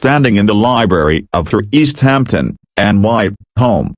standing in the library of her East Hampton, NY, home,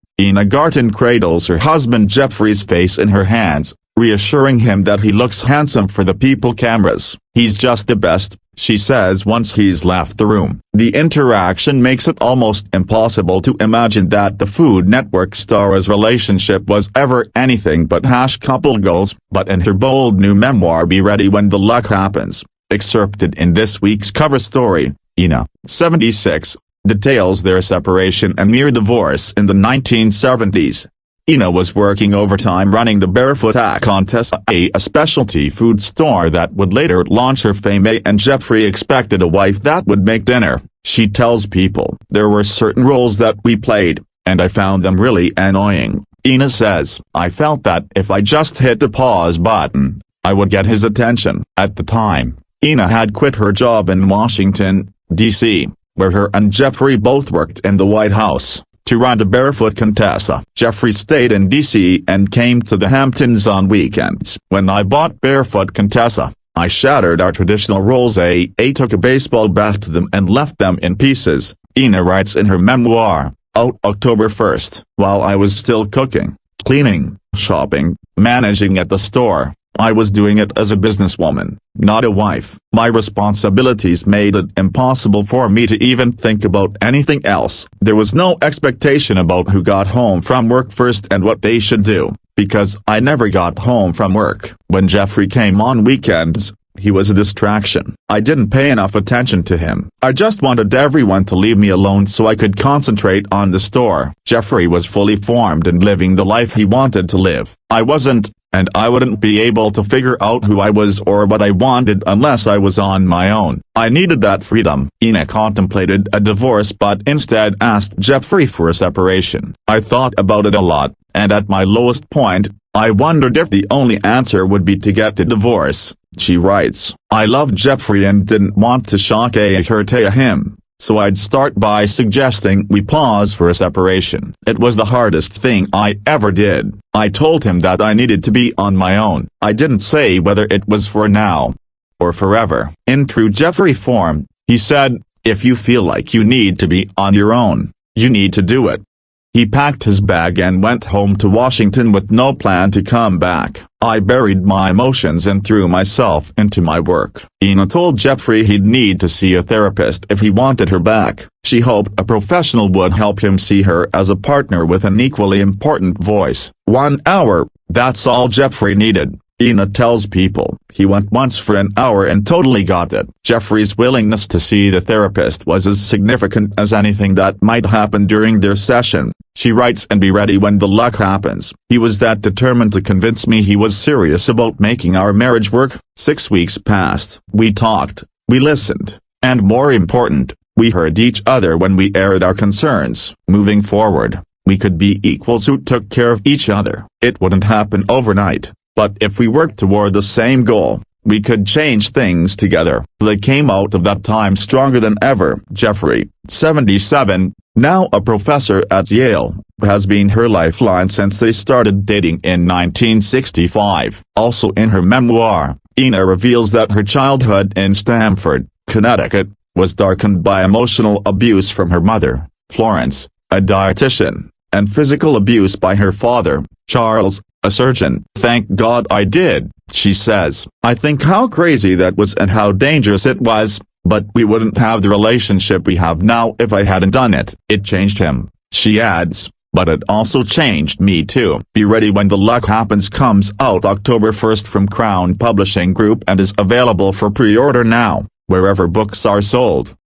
Garten cradles her husband Jeffrey's face in her hands, reassuring him that he looks handsome for the people cameras. "He's just the best," she says once he's left the room. The interaction makes it almost impossible to imagine that the Food Network star's relationship was ever anything but couple goals, but in her bold new memoir Be Ready When the Luck Happens, excerpted in this week's cover story, Ina, 76, details their separation and near divorce in the 1970s. Ina was working overtime running the Barefoot contest, a specialty food store that would later launch her fame, and Jeffrey expected a wife that would make dinner. She tells People, "There were certain roles that we played, and I found them really annoying." Ina says, "I felt that if I just hit the pause button, I would get his attention." At the time, Ina had quit her job in Washington, D.C., where her and Jeffrey both worked in the White House, to run the Barefoot contest. Jeffrey stayed in D.C. and came to the Hamptons on weekends. "When I bought Barefoot Contessa, I shattered our traditional roles. I took a baseball bat to them and left them in pieces," Ina writes in her memoir, out October 1st. "While I was still cooking, cleaning, shopping, managing at the store, I was doing it as a businesswoman, not a wife. My responsibilities made it impossible for me to even think about anything else. There was no expectation about who got home from work first and what they should do, because I never got home from work. When Jeffrey came on weekends, he was a distraction. I didn't pay enough attention to him. I just wanted everyone to leave me alone so I could concentrate on the store." Jeffrey was fully formed and living the life he wanted to live. "I wasn't, and I wouldn't be able to figure out who I was or what I wanted unless I was on my own. I needed that freedom." Ina contemplated a divorce but instead asked Jeffrey for a separation. "I thought about it a lot, and at my lowest point, I wondered if the only answer would be to get a divorce," she writes. "I loved Jeffrey and didn't want to shock or hurt him, so I'd start by suggesting we pause for a separation. It was the hardest thing I ever did. I told him that I needed to be on my own. I didn't say whether it was for now or forever." In true Jeffrey form, he said, "If you feel like you need to be on your own, you need to do it." He packed his bag and went home to Washington with no plan to come back. "I buried my emotions and threw myself into my work." Ina told Jeffrey he'd need to see a therapist if he wanted her back. She hoped a professional would help him see her as a partner with an equally important voice. 1 hour, that's all Jeffrey needed, Ina tells People. He went once for an hour and totally got it. Jeffrey's willingness to see the therapist was as significant as anything that might happen during their session, she writes, and Be Ready When the Luck Happens. "He was that determined to convince me he was serious about making our marriage work." 6 weeks passed. "We talked, we listened, and more important, we heard each other when we aired our concerns. Moving forward, we could be equals who took care of each other. It wouldn't happen overnight, but if we worked toward the same goal, we could change things together." They came out of that time stronger than ever. Jeffrey, 77, now a professor at Yale, has been her lifeline since they started dating in 1965. Also in her memoir, Ina reveals that her childhood in Stamford, Connecticut, was darkened by emotional abuse from her mother, Florence, a dietitian, and physical abuse by her father, Charles, a surgeon. "Thank God I did," she says. "I think how crazy that was and how dangerous it was, but we wouldn't have the relationship we have now if I hadn't done it. It changed him," she adds, "but it also changed me too." Be Ready When the Luck Happens comes out October 1st from Crown Publishing Group and is available for pre-order now, wherever books are sold.